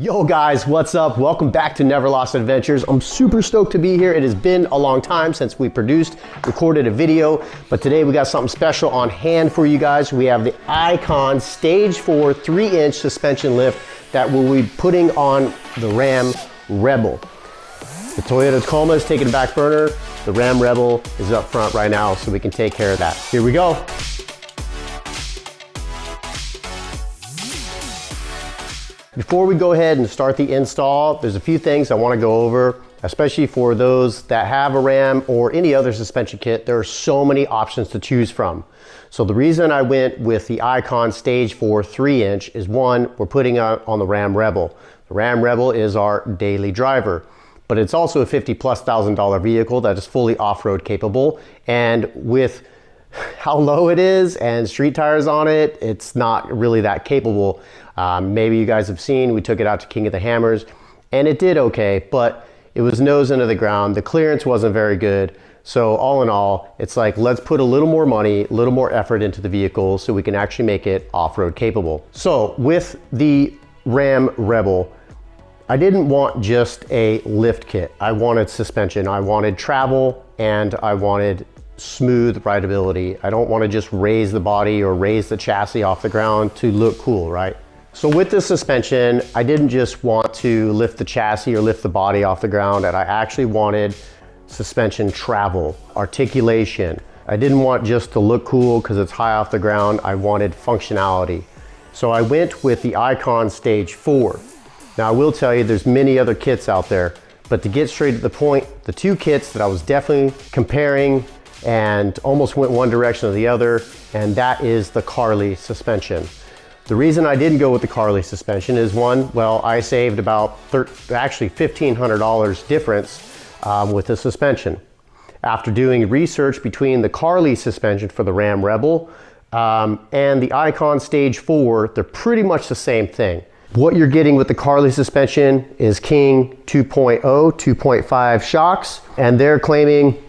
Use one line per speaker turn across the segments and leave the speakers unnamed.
Yo guys, what's up? Welcome back to Never Lost Adventures. I'm super stoked to be here. It has been a long time since we recorded a video, but today we got something special on hand for you guys. We have the Icon Stage 4 3-inch suspension lift that we'll be putting on the Ram Rebel. The Toyota Tacoma is taking a back burner. The Ram Rebel is up front right now, so we can take care of that. Here we go. Before we go ahead and start the install, there's a few things I want to go over, especially for those that have a Ram or any other suspension kit. There are so many options to choose from. So the reason I went with the Icon Stage 4 3-inch is one, we're putting it on the Ram Rebel. The Ram Rebel is our daily driver, but it's also a $50,000+ vehicle that is fully off-road capable. And with how low it is and street tires on it, it's not really that capable. Maybe you guys have seen, we took it out to King of the Hammers and it did okay, but it was nose into the ground. The clearance wasn't very good. So all in all, it's like, let's put a little more money, a little more effort into the vehicle so we can actually make it off-road capable. So with the Ram Rebel, I didn't want just a lift kit. I wanted suspension, I wanted travel, and I wanted smooth rideability. I don't want to just raise the body or raise the chassis off the ground to look cool, right? So with this suspension, I didn't just want to lift the chassis or lift the body off the ground, and I actually wanted suspension travel, articulation. I didn't want just to look cool because it's high off the ground. I wanted functionality. So I went with the Icon Stage 4. Now I will tell you there's many other kits out there, but to get straight to the point, the two kits that I was definitely comparing and almost went one direction or the other, and that is the Carli suspension. The reason I didn't go with the Carli suspension is one, well, I saved about actually $1,500 difference with the suspension. After doing research between the Carli suspension for the Ram Rebel and the Icon Stage 4, they're pretty much the same thing. What you're getting with the Carli suspension is King 2.0, 2.5 shocks, and they're claiming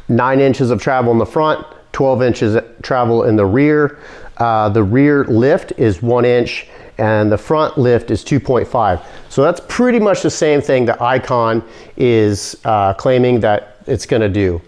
9 inches of travel in the front, 12 inches of travel in the rear. The rear lift is 1 inch and the front lift is 2.5. So that's pretty much the same thing that Icon is claiming that it's gonna do.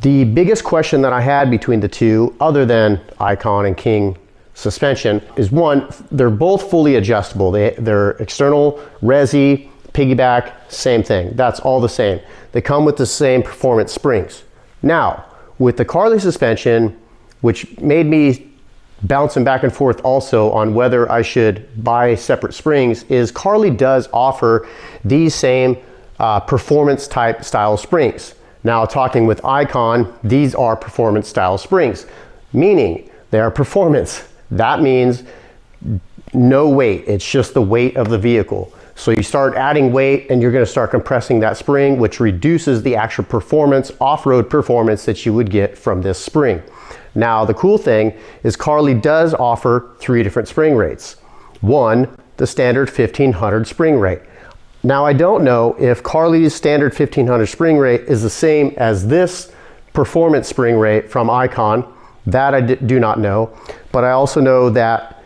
The biggest question that I had between the two, other than Icon and King suspension, is one, they're both fully adjustable. They're external, resi, piggyback, same thing. That's all the same. They come with the same performance springs. Now, with the Carli suspension, which made me bouncing back and forth also on whether I should buy separate springs, is Carli does offer these same performance type style springs. Now talking with Icon, these are performance style springs, meaning they are performance. That means no weight, it's just the weight of the vehicle. So you start adding weight and you're going to start compressing that spring, which reduces the actual performance, off-road performance that you would get from this spring. Now the cool thing is Carli does offer 3 different spring rates. One, the standard 1500 spring rate. Now I don't know if Carli's standard 1500 spring rate is the same as this performance spring rate from Icon. That I do not know, but I also know that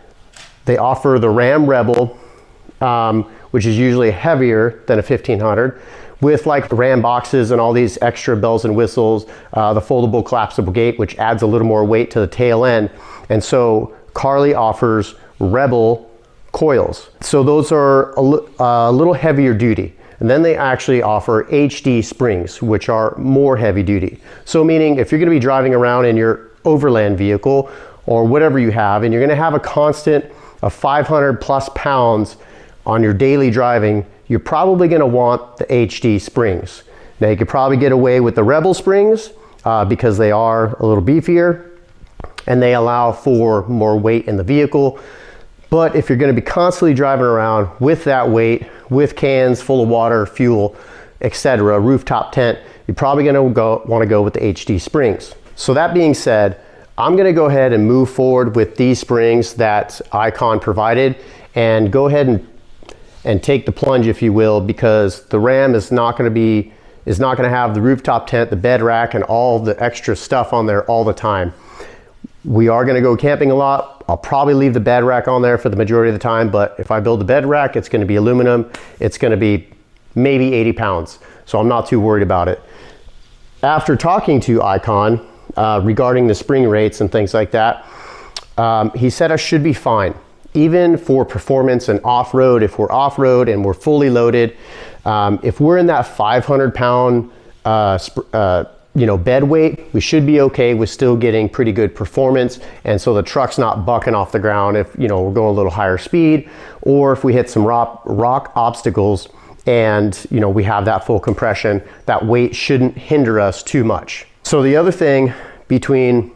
they offer the Ram Rebel, which is usually heavier than a 1500, with like Ram boxes and all these extra bells and whistles, the foldable collapsible gate, which adds a little more weight to the tail end. And so Carli offers Rebel coils. So those are a little heavier duty. And then they actually offer HD springs, which are more heavy duty. So meaning if you're gonna be driving around in your overland vehicle or whatever you have, and you're gonna have a constant of 500+ pounds on your daily driving, you're probably going to want the HD springs. Now you could probably get away with the Rebel springs because they are a little beefier and they allow for more weight in the vehicle. But if you're going to be constantly driving around with that weight, with cans full of water, fuel, etc., rooftop tent, you're probably going to want to go with the HD springs. So that being said, I'm going to go ahead and move forward with these springs that Icon provided and go ahead and take the plunge, if you will, because the Ram is not going to have the rooftop tent, the bed rack, and all the extra stuff on there all the time. We are going to go camping a lot, I'll probably leave the bed rack on there for the majority of the time, but if I build a bed rack, it's gonna be aluminum. It's gonna be maybe 80 pounds. So I'm not too worried about it. After talking to Icon regarding the spring rates and things like that, he said I should be fine. Even for performance and off-road, if we're off-road and we're fully loaded, if we're in that 500 pound bed weight, we should be okay with still getting pretty good performance. And so the truck's not bucking off the ground if we're going a little higher speed, or if we hit some rock obstacles and we have that full compression, that weight shouldn't hinder us too much. So the other thing between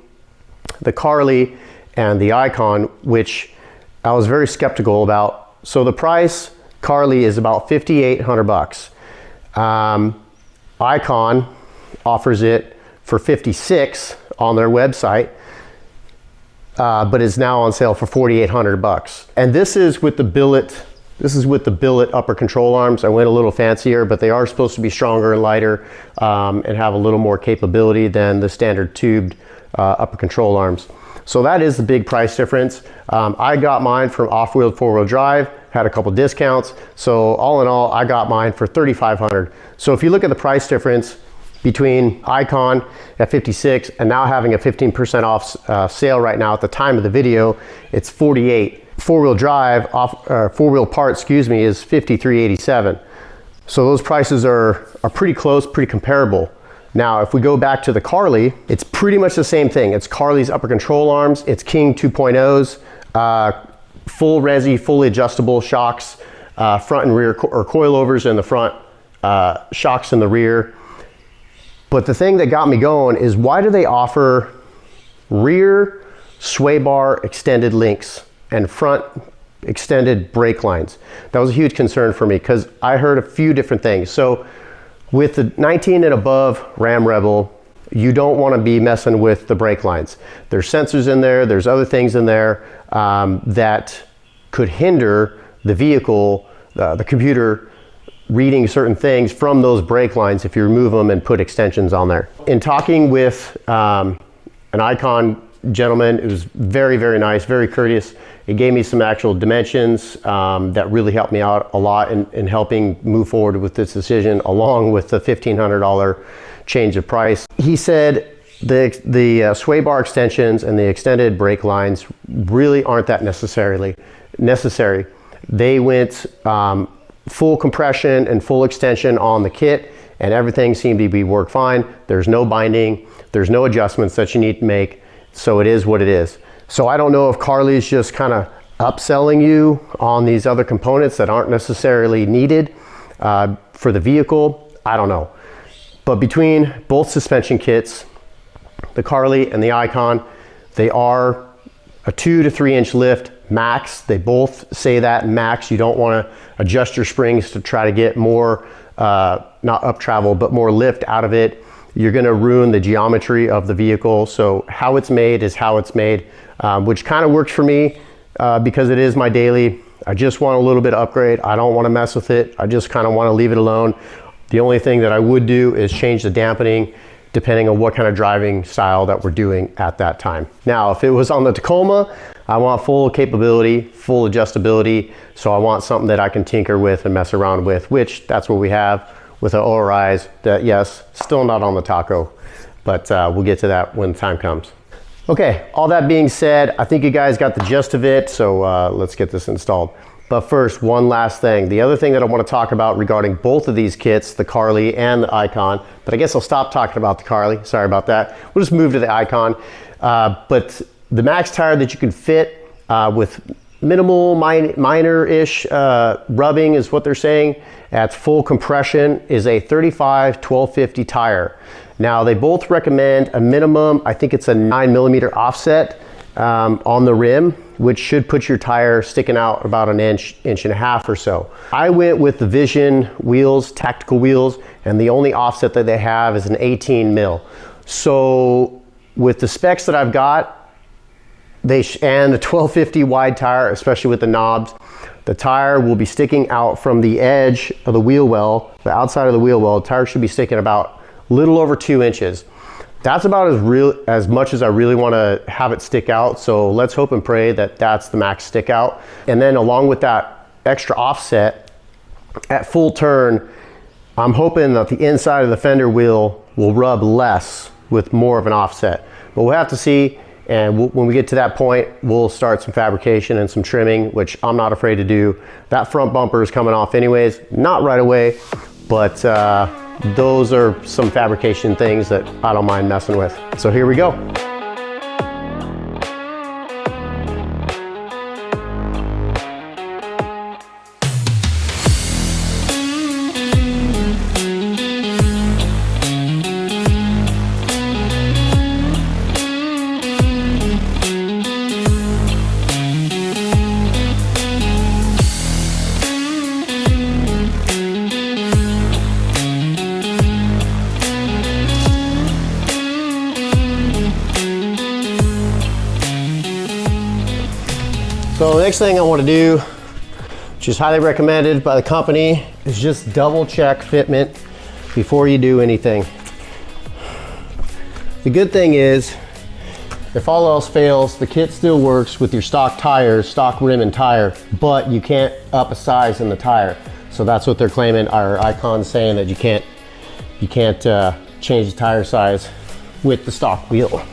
the Carly and the Icon, which I was very skeptical about. So the price, Carly is about 5,800 bucks. Icon offers it for 56 on their website, but is now on sale for 4,800 bucks. And this is with the billet. This is with the billet upper control arms. I went a little fancier, but they are supposed to be stronger and lighter and have a little more capability than the standard tubed upper control arms. So that is the big price difference. I got mine from off-wheel 4-wheel drive, had a couple discounts. So all in all, I got mine for 3,500. So if you look at the price difference between Icon at 56 and now having a 15% off sale right now at the time of the video, it's 48. 4-wheel drive, 4-wheel part, is 53.87. So those prices are pretty close, pretty comparable. Now, if we go back to the Carly, it's pretty much the same thing. It's Carly's upper control arms, it's King 2.0s, full resi, fully adjustable shocks, front and rear or coilovers in the front, shocks in the rear. But the thing that got me going is, why do they offer rear sway bar extended links and front extended brake lines? That was a huge concern for me because I heard a few different things. So with the 19 and above Ram Rebel, you don't want to be messing with the brake lines. There's sensors in there, there's other things in there that could hinder the vehicle, the computer reading certain things from those brake lines if you remove them and put extensions on there. In talking with an Icon gentleman, it was very, very nice, very courteous. It gave me some actual dimensions that really helped me out a lot in helping move forward with this decision, along with the $1,500 change of price. He said the sway bar extensions and the extended brake lines really aren't that necessary. They went full compression and full extension on the kit, and everything seemed to be work fine. There's no binding, there's no adjustments that you need to make. So it is what it is. So I don't know if Carly's just kind of upselling you on these other components that aren't necessarily needed for the vehicle. I don't know. But between both suspension kits, the Carly and the Icon, they are a 2 to 3 inch lift max. They both say that max. You don't want to adjust your springs to try to get more, not up travel, but more lift out of it. You're going to ruin the geometry of the vehicle. So how it's made is how it's made, which kind of works for me because it is my daily. I just want a little bit of upgrade. I don't want to mess with it. I just kind of want to leave it alone. The only thing that I would do is change the dampening depending on what kind of driving style that we're doing at that time. Now, if it was on the Tacoma, I want full capability, full adjustability. So I want something that I can tinker with and mess around with, which that's what we have with the ORIs. That, yes, still not on the Taco, but we'll get to that when the time comes. Okay, all that being said, I think you guys got the gist of it, so let's get this installed. But first, one last thing. The other thing that I want to talk about regarding both of these kits, the Carly and the Icon, but I guess I'll stop talking about the Carly. Sorry about that. We'll just move to the Icon. But the max tire that you can fit with minimal, minor-ish rubbing is what they're saying, at full compression, is a 35-1250 tire. Now, they both recommend a minimum, I think it's a 9mm offset on the rim, which should put your tire sticking out about an inch and a half or so. I went with the Vision wheels, tactical wheels, and the only offset that they have is an 18mm. So with the specs that I've got, and the 1250 wide tire, especially with the knobs, the tire will be sticking out from the edge of the wheel well, the outside of the wheel well. The tire should be sticking about a little over 2 inches. That's about as much as I really want to have it stick out. So let's hope and pray that that's the max stick out. And then along with that extra offset, at full turn, I'm hoping that the inside of the fender wheel will rub less with more of an offset. But we'll have to see, and when we get to that point, we'll start some fabrication and some trimming, which I'm not afraid to do. That front bumper is coming off anyways, not right away, but those are some fabrication things that I don't mind messing with. So here we go. So the next thing I want to do, which is highly recommended by the company, is just double check fitment before you do anything. The good thing is, if all else fails, the kit still works with your stock tires, stock rim and tire, but you can't up a size in the tire. So that's what they're claiming. Our icon's saying that you can't change the tire size with the stock wheel.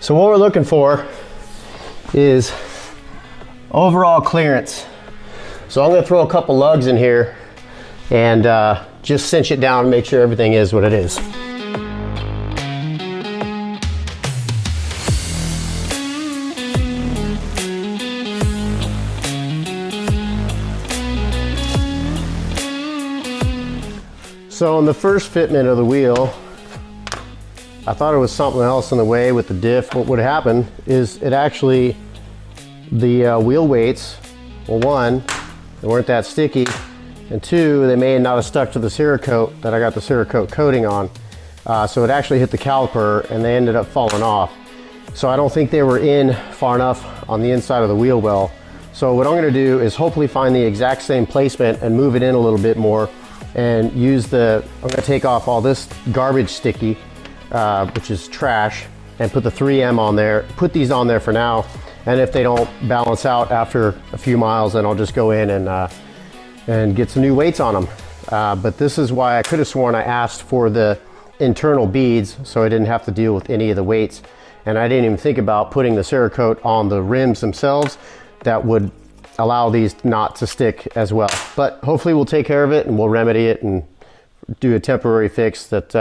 So what we're looking for is overall clearance. So I'm going to throw a couple lugs in here and just cinch it down and make sure everything is what it is. So on the first fitment of the wheel, I thought it was something else in the way with the diff. What would happen is it actually, the wheel weights, well, one, they weren't that sticky, and two, they may not have stuck to the Cerakote that I got the Cerakote coating on. So it actually hit the caliper and they ended up falling off. So I don't think they were in far enough on the inside of the wheel well. So what I'm gonna do is hopefully find the exact same placement and move it in a little bit more and use I'm gonna take off all this garbage sticky, which is trash, and put the 3M on there, put these on there for now, and if they don't balance out after a few miles, then I'll just go in and get some new weights on them. But this is why I could have sworn I asked for the internal beads so I didn't have to deal with any of the weights, and I didn't even think about putting the Cerakote on the rims themselves. That would allow these not to stick as well. But hopefully we'll take care of it and we'll remedy it and do a temporary fix that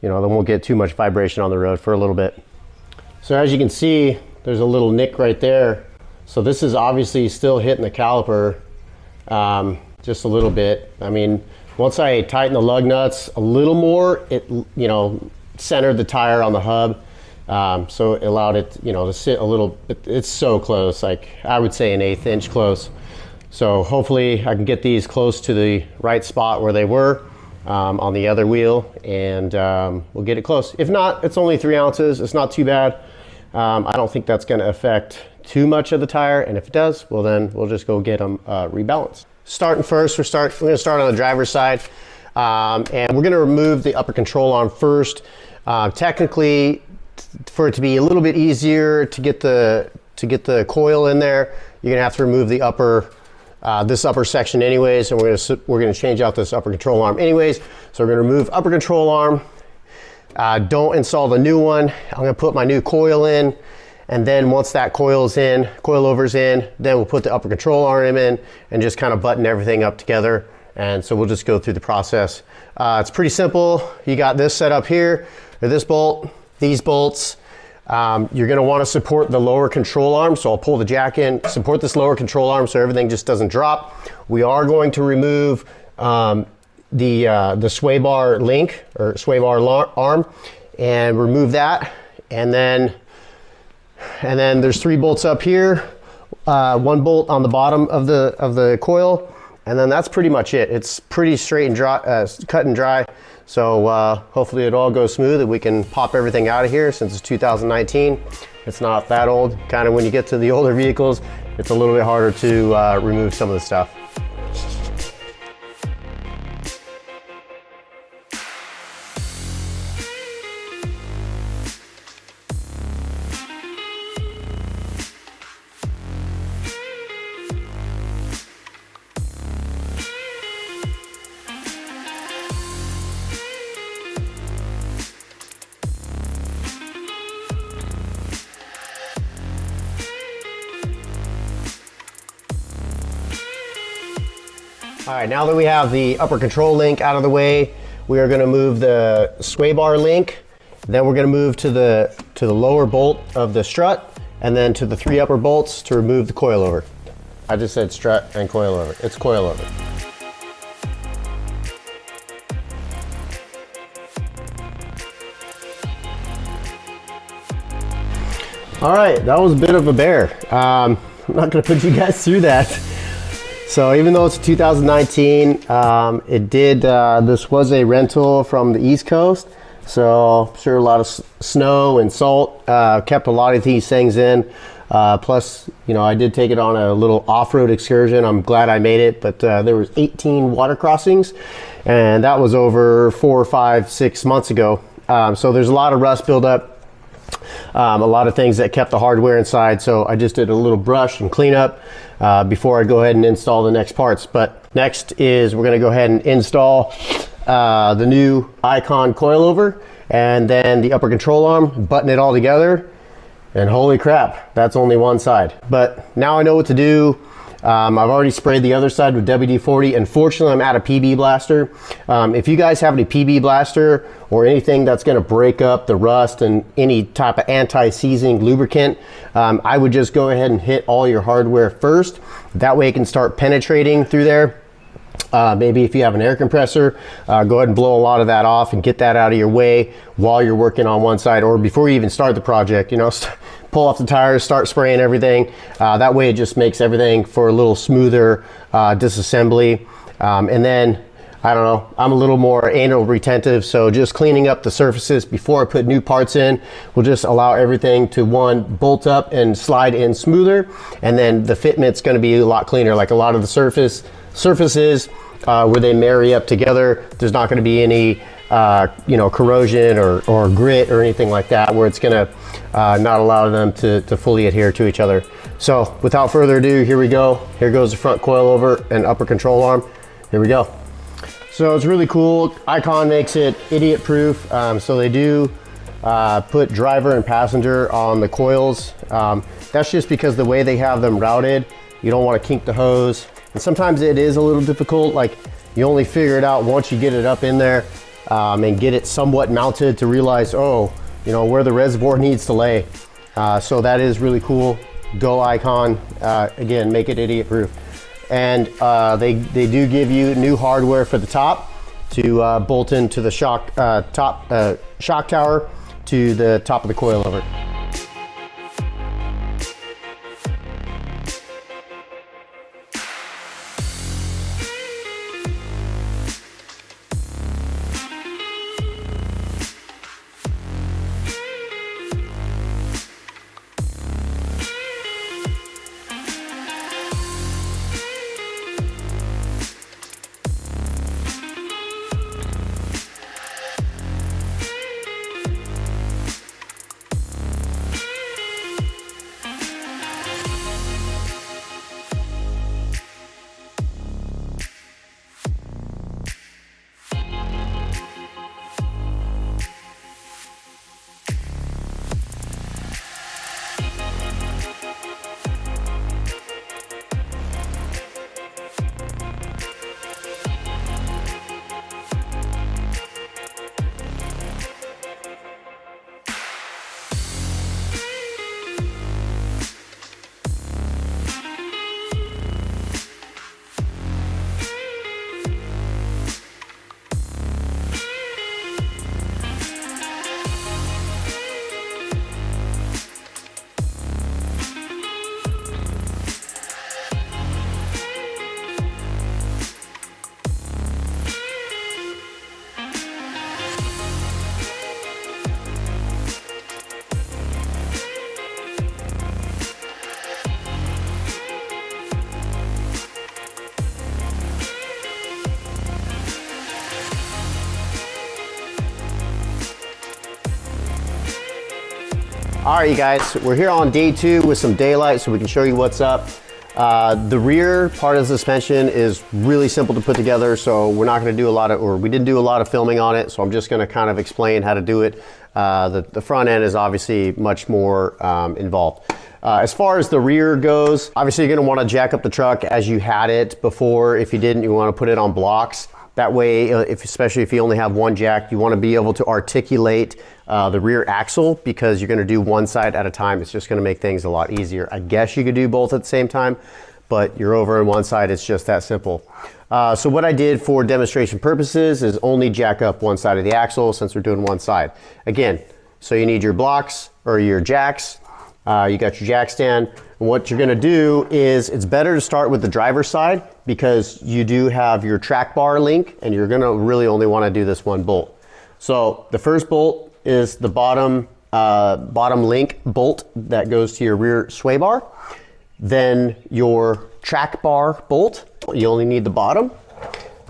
you know, then won't get too much vibration on the road for a little bit. So as you can see, there's a little nick right there. So this is obviously still hitting the caliper just a little bit. I mean, once I tighten the lug nuts a little more, it, you know, centered the tire on the hub. So it allowed it, you know, to sit a little bit. It's so close, like I would say an 1/8 inch close. So hopefully I can get these close to the right spot where they were. On the other wheel, and we'll get it close. If not, it's only 3 ounces. It's not too bad. I don't think that's going to affect too much of the tire, and if it does, well then we'll just go get them rebalanced. Starting first, we're going to start on the driver's side, and we're going to remove the upper control arm first. Technically, for it to be a little bit easier to get the coil in there, you're going to have to remove the upper this upper section anyways, and we're gonna change out this upper control arm anyways. So we're gonna remove upper control arm. Don't install the new one. I'm gonna put my new coil in, and then once that coil's in, coilover's in, then we'll put the upper control arm in and just kind of button everything up together. And so we'll just go through the process. It's pretty simple. You got this set up here, or this bolt, these bolts. You're going to want to support the lower control arm, so I'll pull the jack in, support this lower control arm so everything just doesn't drop. We are going to remove the sway bar link, or sway bar arm, and remove that. And then there's 3 bolts up here, 1 bolt on the bottom of the coil, And then that's pretty much it. It's pretty straight and dry, cut and dry. So hopefully it all goes smooth and we can pop everything out of here since it's 2019. It's not that old. Kind of when you get to the older vehicles, it's a little bit harder to remove some of the stuff. All right, now that we have the upper control link out of the way, we are going to move the sway bar link. Then we're going to move to the lower bolt of the strut, and then to the 3 upper bolts to remove the coilover. I just said strut and coilover. It's coilover. All right, that was a bit of a bear. I'm not going to put you guys through that. So even though it's 2019, this was a rental from the East Coast. So I'm sure a lot of snow and salt kept a lot of these things in. Plus, you know, I did take it on a little off-road excursion. I'm glad I made it, but there was 18 water crossings, and that was over 4, 5, 6 months ago. So there's a lot of rust buildup. A lot of things that kept the hardware inside, so I just did a little brush and cleanup before I go ahead and install the next parts. But next is we're going to go ahead and install the new Icon coilover and then the upper control arm, button it all together, and holy crap, that's only one side. But now I know what to do. I've already sprayed the other side with WD-40. Unfortunately, I'm out of PB Blaster. If you guys have any PB Blaster or anything that's going to break up the rust and any type of anti-seizing lubricant, I would just go ahead and hit all your hardware first. That way it can start penetrating through there. Maybe if you have an air compressor, go ahead and blow a lot of that off and get that out of your way while you're working on one side, or before you even start the project, you know, pull off the tires, start spraying everything. That way it just makes everything for a little smoother disassembly. And then, I don't know, I'm a little more anal retentive, so just cleaning up the surfaces before I put new parts in will just allow everything to, one, bolt up and slide in smoother, and then the fitment's going to be a lot cleaner. Like a lot of the surfaces where they marry up together, there's not going to be any you know, corrosion or grit or anything like that, where it's going to not allow them to fully adhere to each other. So without further ado, here we go. Here goes the front coilover and upper control arm. Here we go. So it's really cool. Icon makes it idiot proof. So they do put driver and passenger on the coils. That's just because the way they have them routed, you don't want to kink the hose. And sometimes it is a little difficult. Like, you only figure it out once you get it up in there and get it somewhat mounted to realize, oh, you know, where the reservoir needs to lay. So that is really cool. Go Icon. Again, make it idiot proof. And they do give you new hardware for the top to bolt into the shock tower to the top of the coilover. All right, you guys, we're here on day 2 with some daylight so we can show you what's up. The rear part of the suspension is really simple to put together, so we're not going to do a lot of, or we didn't do a lot of filming on it, so I'm just going to kind of explain how to do it. The front end is obviously much more involved. As far as the rear goes, obviously you're going to want to jack up the truck as you had it before. If you didn't, you want to put it on blocks. That way, especially if you only have one jack, you want to be able to articulate the rear axle, because you're going to do one side at a time. It's just going to make things a lot easier. I guess you could do both at the same time, but you're over on one side. It's just that simple. So what I did for demonstration purposes is only jack up one side of the axle, since we're doing one side. Again, so you need your blocks or your jacks. You got your jack stand. And what you're going to do is, it's better to start with the driver's side, because you do have your track bar link, and you're going to really only want to do this one bolt. So the first bolt is the bottom link bolt that goes to your rear sway bar. Then your track bar bolt, you only need the bottom.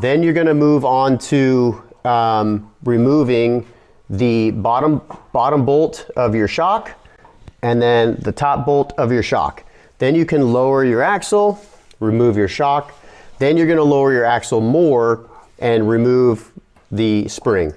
Then you're going to move on to removing the bottom bolt of your shock, and then the top bolt of your shock. Then you can lower your axle, remove your shock. Then you're going to lower your axle more and remove the spring.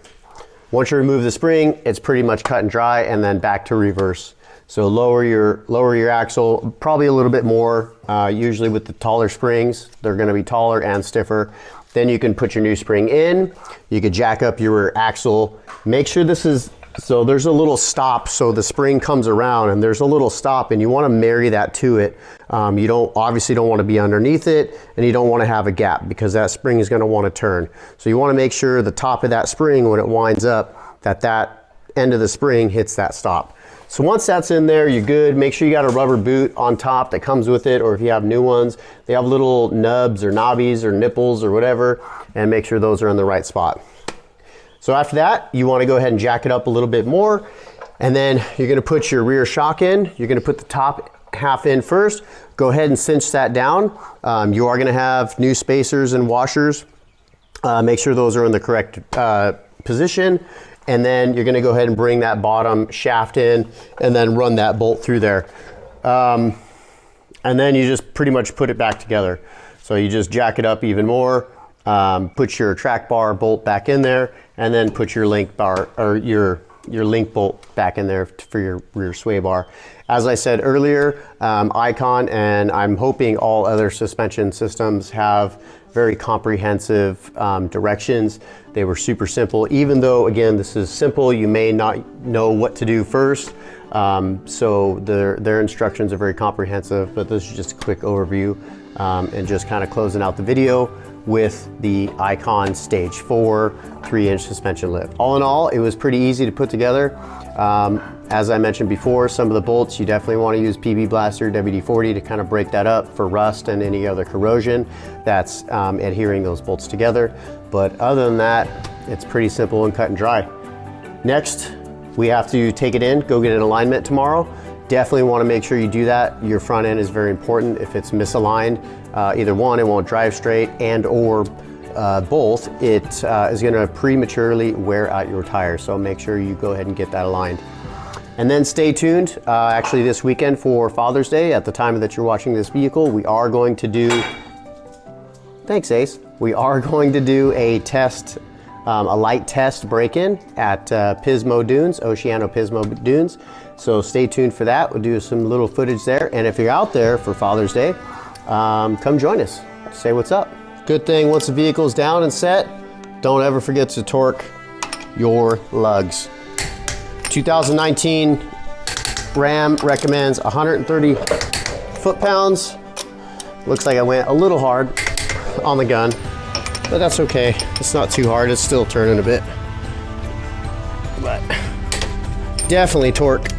Once you remove the spring, it's pretty much cut and dry, and then back to reverse. So lower your axle probably a little bit more. Usually with the taller springs, they're going to be taller and stiffer. Then you can put your new spring in. You could jack up your axle. Make sure this is, so there's a little stop, so the spring comes around and there's a little stop, and you want to marry that to it. You obviously don't want to be underneath it, and you don't want to have a gap, because that spring is going to want to turn. So you want to make sure the top of that spring, when it winds up, that end of the spring hits that stop. So once that's in there, you're good. Make sure you got a rubber boot on top that comes with it, or if you have new ones, they have little nubs or knobbies or nipples or whatever, and make sure those are in the right spot. So after that, you want to go ahead and jack it up a little bit more, and then you're going to put your rear shock in. You're going to put the top half in first. Go ahead and cinch that down. You are going to have new spacers and washers. Make sure those are in the correct position, and then you're going to go ahead and bring that bottom shaft in, and then run that bolt through there. And then you just pretty much put it back together. So you just jack it up even more. Put your track bar bolt back in there, and then put your link bar, or your link bolt back in there for your rear sway bar. As I said earlier, Icon, and I'm hoping all other suspension systems, have very comprehensive directions. They were super simple. Even though, again, this is simple, you may not know what to do first. So their instructions are very comprehensive, but this is just a quick overview, and just kind of closing out the video with the Icon Stage 4 3-inch suspension lift. All in all, it was pretty easy to put together. As I mentioned before, some of the bolts, you definitely want to use PB Blaster WD-40 to kind of break that up for rust and any other corrosion that's adhering those bolts together. But other than that, it's pretty simple and cut and dry. Next, we have to take it in, go get an alignment tomorrow. Definitely want to make sure you do that. Your front end is very important. If it's misaligned, either one, it won't drive straight, and or both, it is going to prematurely wear out your tires. So make sure you go ahead and get that aligned. And then stay tuned. Actually, this weekend for Father's Day, at the time that you're watching this vehicle, we are going to do, thanks Ace, we are going to do a test, a light test break-in at Pismo Dunes, Oceano Pismo Dunes. So stay tuned for that. We'll do some little footage there. And if you're out there for Father's Day, come join us. Say what's up. Good thing, once the vehicle's down and set, don't ever forget to torque your lugs. 2019 Ram recommends 130 foot-pounds. Looks like I went a little hard on the gun, but that's okay. It's not too hard. It's still turning a bit, but definitely torque.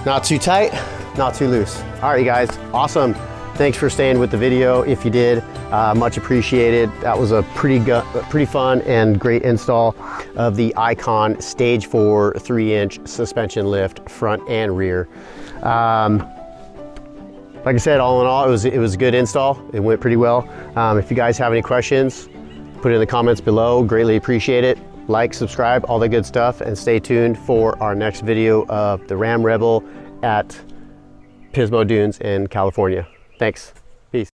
Not too tight, not too loose. All right, you guys, awesome. Thanks for staying with the video. If you did, much appreciated. That was a pretty fun and great install of the Icon Stage 4 3-inch suspension lift, front and rear. Like I said, all in all, it was a good install. It went pretty well. If you guys have any questions, put it in the comments below. Greatly appreciate it. like, subscribe, all the good stuff, and stay tuned for our next video of the Ram Rebel at Pismo Dunes in California. Thanks. Peace.